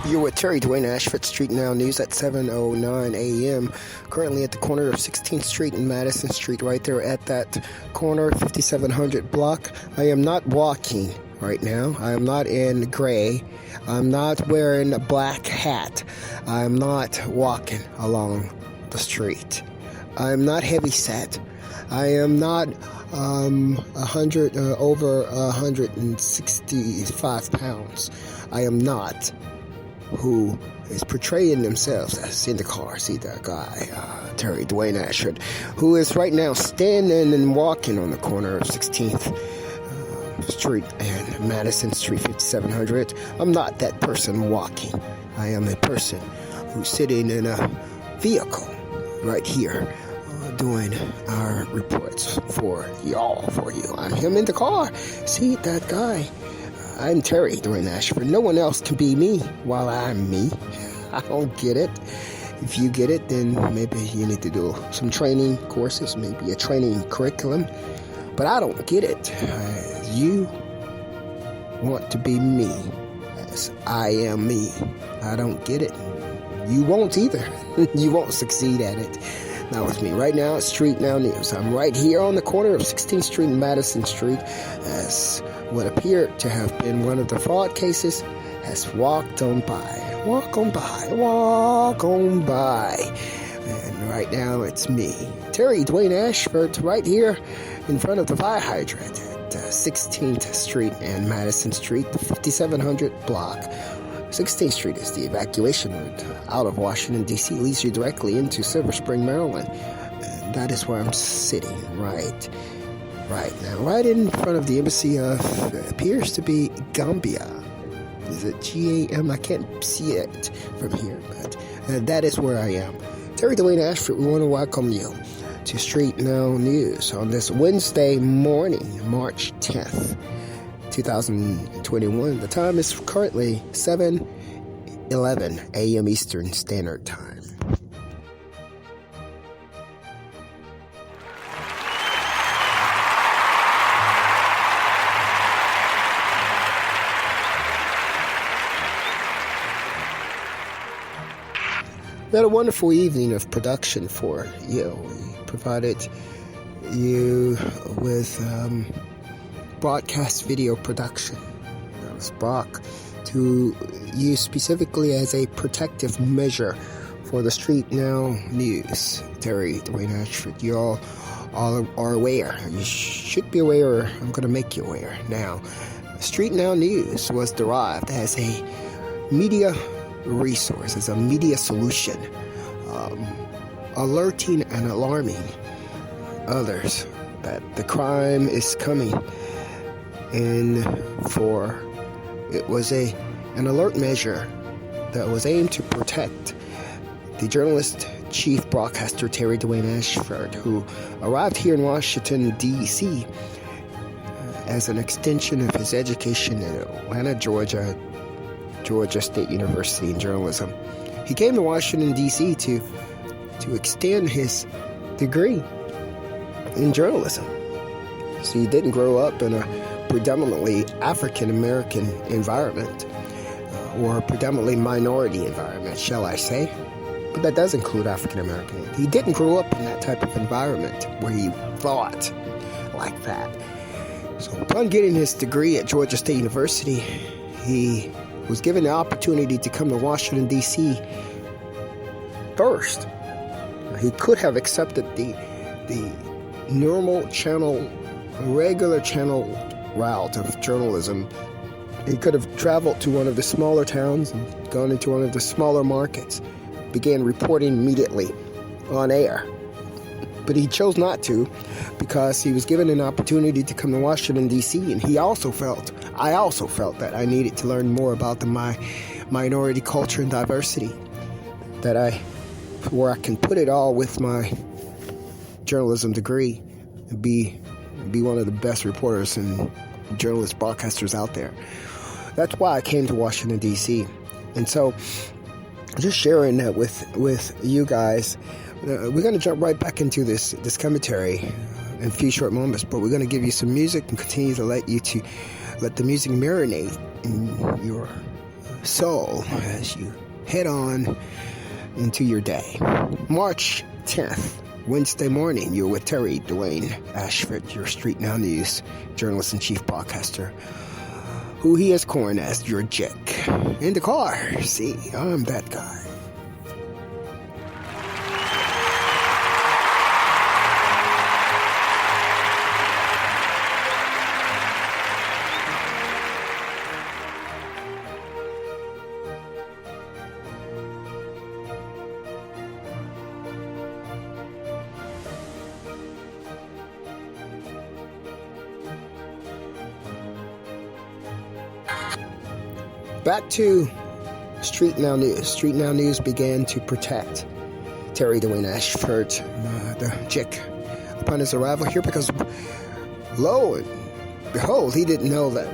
You're with Terry Dwayne Ashford, Street Now News at 7:09 a.m. Currently at the corner of 16th Street and Madison Street, right there at that corner, 5700 block. I am not walking right now. I am not in gray. I'm not wearing a black hat. I'm not walking along the street. I am not heavy set. I am not over 165 pounds. I am not who is portraying themselves as in the car. See that guy, Terry Dwayne Ashford, who is right now standing and walking on the corner of 16th Street and Madison Street, 5700. I'm not that person walking. I am a person who's sitting in a vehicle right here doing our reports for y'all, for you. I'm him in the car. See that guy? I'm Terry Dwayne Ashford. No one else can be me while I'm me. I don't get it. If you get it, then maybe you need to do some training courses, maybe a training curriculum. But I don't get it. You want to be me as I am me. I don't get it. You won't either. You won't succeed at it. Not with me. Right now, it's Street Now News. I'm right here on the corner of 16th Street and Madison Street as what appeared to have been one of the fraud cases has walked on by. Walk on by. Walk on by. And right now, it's me, Terry Dwayne Ashford, right here in front of the Fire Hydrant at 16th Street and Madison Street, the 5700 block. 16th Street is the evacuation route out of Washington, D.C. leads you directly into Silver Spring, Maryland. And that is where I'm sitting right now, right in front of the embassy of, appears to be Gambia. Is it G-A-M? I can't see it from here, but that is where I am. Terry Dwayne Ashford, we want to welcome you to Street Now News on this Wednesday morning, March 10th. 2021. The time is currently 7:11 a.m. Eastern Standard Time. We had a wonderful evening of production for you. We provided you with broadcast video production. That was brought to you specifically as a protective measure for the Street Now News. Terry Dwayne Ashford, you all are aware. You should be aware. I'm going to make you aware now. Street Now News was derived as a media resource, as a media solution, alerting and alarming others that the crime is coming. And it was an alert measure that was aimed to protect the journalist, chief broadcaster Terry Dwayne Ashford, who arrived here in Washington, D.C. As an extension of his education in Atlanta, Georgia State University in journalism. He came to Washington, D.C. to extend his degree in journalism. So he didn't grow up in a predominantly African-American environment, or predominantly minority environment, shall I say. But that does include African-American. He didn't grow up in that type of environment where he thought like that. So upon getting his degree at Georgia State University, he was given the opportunity to come to Washington, D.C. first. He could have accepted the normal channel, regular channel route of journalism. He could have traveled to one of the smaller towns and gone into one of the smaller markets, began reporting immediately on air. But he chose not to because he was given an opportunity to come to Washington, D.C. And I also felt that I needed to learn more about my minority culture and diversity, where I can put it all with my journalism degree and be one of the best reporters and journalist broadcasters out there. That's why I came to Washington, D.C. And so just sharing that with you guys. We're going to jump right back into this commentary in a few short moments, but we're going to give you some music and continue to let the music marinate in your soul as you head on into your day. March 10th, Wednesday morning, you're with Terry Dwayne Ashford, your Street Now News journalist and chief podcaster, who he has coined as your Jick. In the car, see, I'm that guy. Back to Street Now News. Street Now News began to protect Terry Dwayne Ashford, the Jick, upon his arrival here because, lo and behold, he didn't know that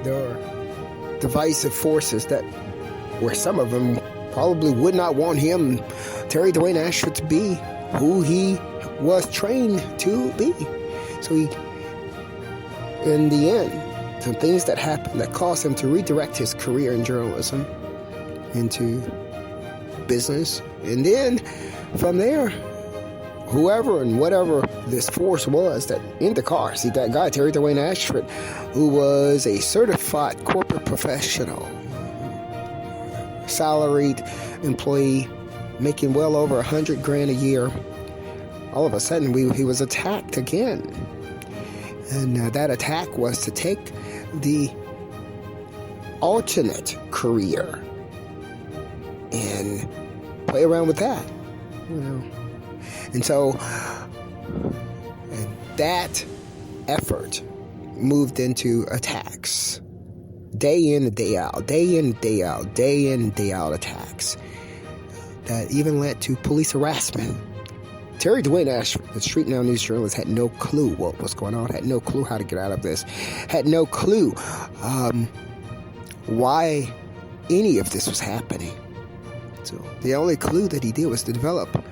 there are divisive forces that, where some of them probably would not want him, Terry Dwayne Ashford, to be who he was trained to be. So he, in the end, some things that happened that caused him to redirect his career in journalism into business. And then from there, whoever and whatever this force was that in the car, see that guy, Terry Dwayne Ashford, who was a certified corporate professional, salaried employee, making well over $100,000 a year. All of a sudden, he was attacked again. And that attack was to take the alternate career and play around with that, And so, and that effort moved into attacks, day in and day out, day in and day out, day in and day out attacks that even led to police harassment. Terry Dwayne Ashford, the Street Now News journalist, had no clue what was going on, had no clue how to get out of this, had no clue why any of this was happening. So the only clue that he did was to develop,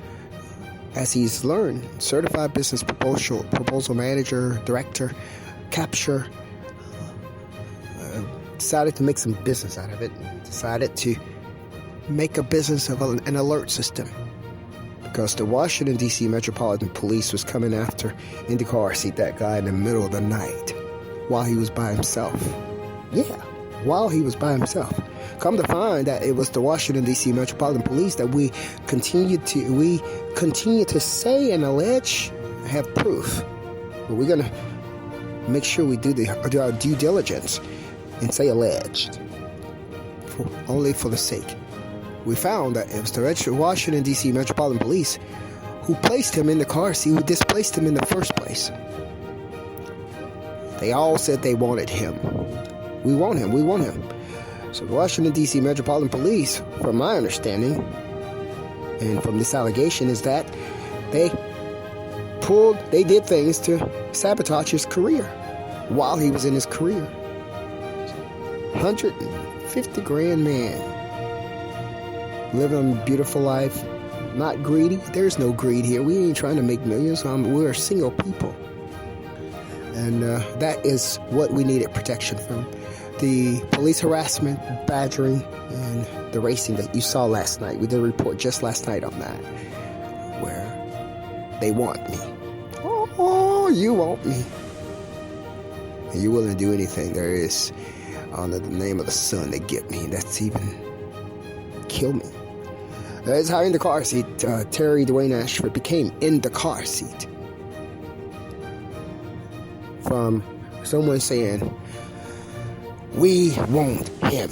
as he's learned, certified business proposal manager, director, capture, decided to make some business out of it, decided to make a business of an alert system. Because the Washington, D.C. Metropolitan Police was coming after in the car seat that guy in the middle of the night while he was by himself. Yeah, while he was by himself. Come to find that it was the Washington, D.C. Metropolitan Police that we continue to say and allege have proof. But we're going to make sure we do our due diligence and say alleged, only for the sake. We found that it was the Washington, D.C. Metropolitan Police who placed him in the car seat, who displaced him in the first place. They all said they wanted him. We want him, we want him. So the Washington, D.C. Metropolitan Police, from my understanding, and from this allegation, is that they did things to sabotage his career while he was in his career. $150,000 man. Living a beautiful life, not greedy. There's no greed here. We ain't trying to make millions. We're single people. And that is what we needed protection from. The police harassment, badgering, and the racing that you saw last night. We did a report just last night on that, where they want me. Oh, you want me. And you're willing to do anything there is under the name of the sun to get me. That's even kill me. That's how in the car seat Terry Dwayne Ashford became in the car seat. From someone saying, "We want him."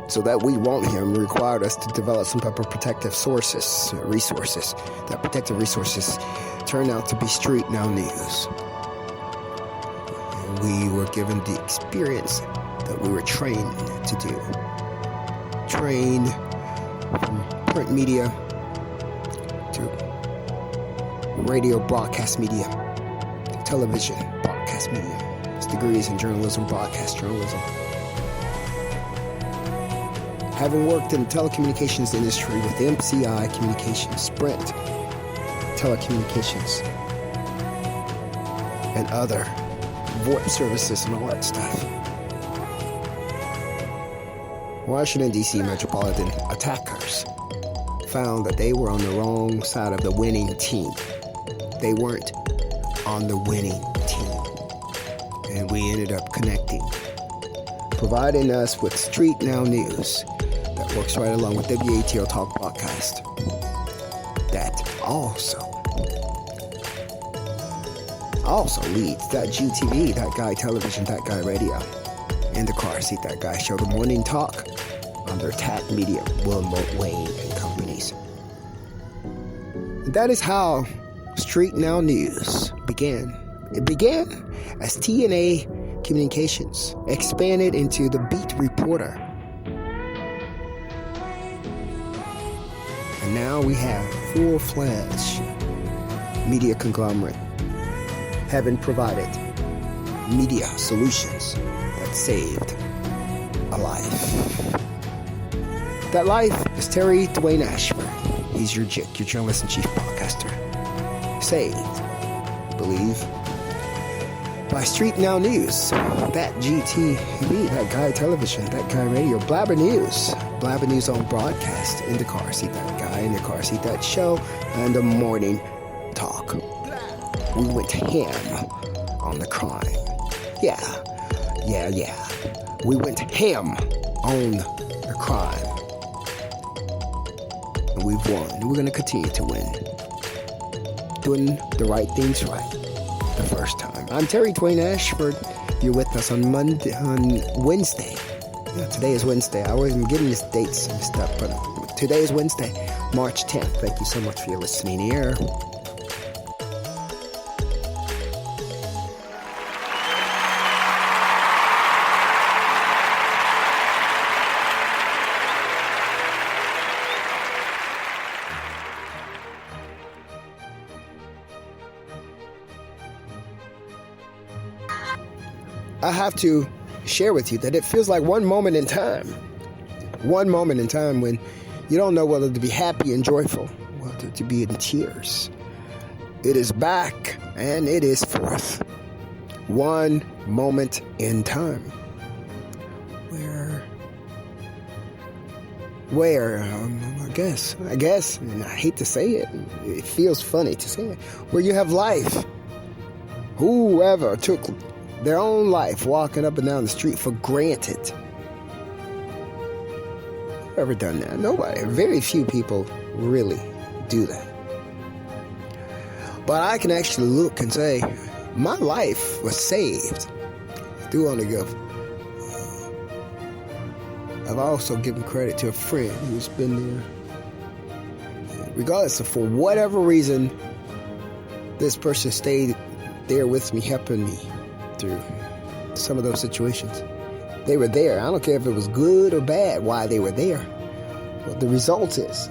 So that we want him required us to develop some type of protective resources. That protective resources turned out to be Street Now News. And we were given the experience that we were trained to do. Trained from print media to radio broadcast media, television broadcast media. It's degrees in journalism, broadcast journalism. Having worked in the telecommunications industry with MCI Communications, Sprint Telecommunications, and other VoIP services and all that stuff. Washington, D.C. metropolitan attackers found that they were on the wrong side of the winning team. They weren't on the winning team. And we ended up connecting, providing us with Street Now News that works right along with WATO Talk Podcast. That also leads That GTV, That Guy Television, That Guy Radio, and the Car Seat That Guy Show, the Morning Talk, under TAT Media, Wilmot Wayne and Companies. That is how Street Now News began. It began as TNA Communications expanded into the Beat Reporter. And now we have full-fledged media conglomerate, having provided media solutions that saved a life. That life is Terry Dwayne Ashford. He's your JIC, your journalist-in-chief podcaster. Saved, I believe, by Street Now News, That GTV, That Guy Television, That Guy Radio, Blabber News on broadcast, In the Car Seat That Guy, In the Car Seat That Show, and the Morning Talk. We went ham on the crime. Yeah. We went ham on the crime. And we've won. And we're going to continue to win. Doing the right things right the first time. I'm Terry Dwayne Ashford. You're with us on Wednesday. Yeah, today is Wednesday. I always am getting these dates and stuff, but today is Wednesday, March 10th. Thank you so much for your listening ear. I have to share with you that it feels like one moment in time when you don't know whether to be happy and joyful, whether to be in tears. It is back and it is forth. One moment in time. I guess, and I hate to say it, it feels funny to say it, where you have life. Whoever took their own life walking up and down the street for granted. Ever done that? Nobody. Very few people really do that. But I can actually look and say, my life was saved. I do want to give. I've also given credit to a friend who's been there. Regardless of, for whatever reason, this person stayed there with me, helping me through some of those situations. They were there. I don't care if it was good or bad, why they were there. But the result is,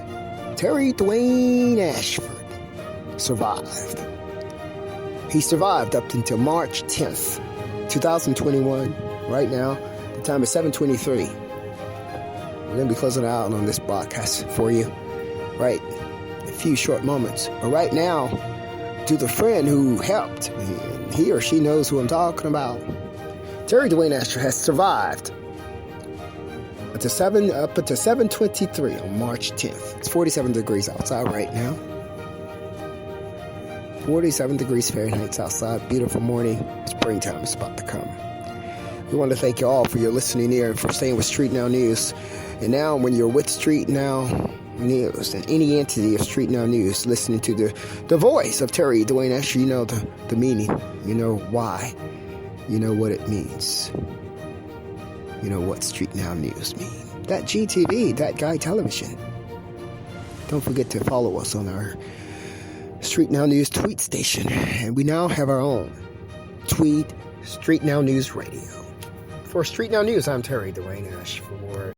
Terry Dwayne Ashford survived. He survived up until March 10th, 2021. Right now, the time is 7:23. We're going to be closing out on this broadcast for you. Right, a few short moments. But right now, to the friend who helped, he or she knows who I'm talking about. Terry Dwayne Ashford has survived up to 7:23 on March 10th. It's 47 degrees outside right now. 47 degrees Fahrenheit outside. Beautiful morning. Springtime is about to come. We want to thank you all for your listening ear and for staying with Street Now News. And now, when you're with Street Now News and any entity of Street Now News, listening to the voice of Terry Dwayne Ashford, you know the meaning. You know why. You know what it means. You know what Street Now News means. That GTV, That Guy Television. Don't forget to follow us on our Street Now News tweet station. And we now have our own tweet, Street Now News Radio. For Street Now News, I'm Terry Dwayne Ashford.